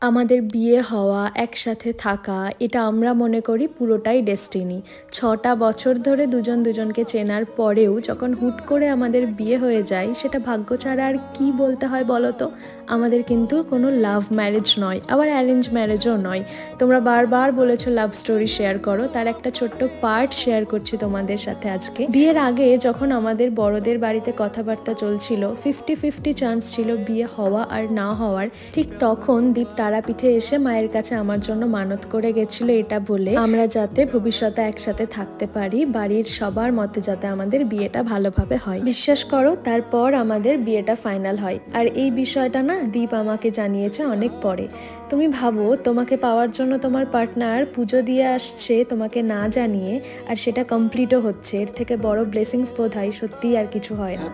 আমাদের বিয়ে হওয়া, একসাথে থাকা, এটা আমরা মনে করি পুরোটাই ডেস্টিনি। ৬টা বছর ধরে দুজন দুজনকে চেনার পরেও যখন হুট করে আমাদের বিয়ে হয়ে যায়, সেটা ভাগ্য ছাড়া আর কী বলতে হয় বলো তো? আমাদের কিন্তু কোনো লাভ ম্যারেজ নয়, আবার অ্যারেঞ্জ ম্যারেজও নয়। তোমরা বারবার বলেছো লাভ স্টোরি শেয়ার করো, তার একটা ছোট্ট পার্ট শেয়ার করছি তোমাদের সাথে আজকে। বিয়ের আগে যখন আমাদের বড়দের বাড়িতে কথাবার্তা চলছিল, 50-50 চান্স ছিল বিয়ে হওয়া আর না হওয়ার, ঠিক তখন দীপ তারাপীঠে এসে মায়ের কাছে আমার জন্য মানত করে গেছিল, এটা বলে আমরা যাতে ভবিষ্যতে একসাথে থাকতে পারি, বাড়ির সবার মতে যাতে আমাদের বিয়েটা ভালোভাবে হয়। বিশ্বাস করো, তারপর আমাদের বিয়েটা ফাইনাল হয়। আর এই বিষয়টা না দীপ আমাকে জানিয়েছে অনেক পরে। তুমি ভাবো, তোমাকে পাওয়ার জন্য তোমার পার্টনার পুজো দিয়ে আসছে তোমাকে না জানিয়ে, আর সেটা কমপ্লিটও হচ্ছে। এর থেকে বড় ব্লেসিংস বোধ হয় সত্যিই আর কিছু হয় না।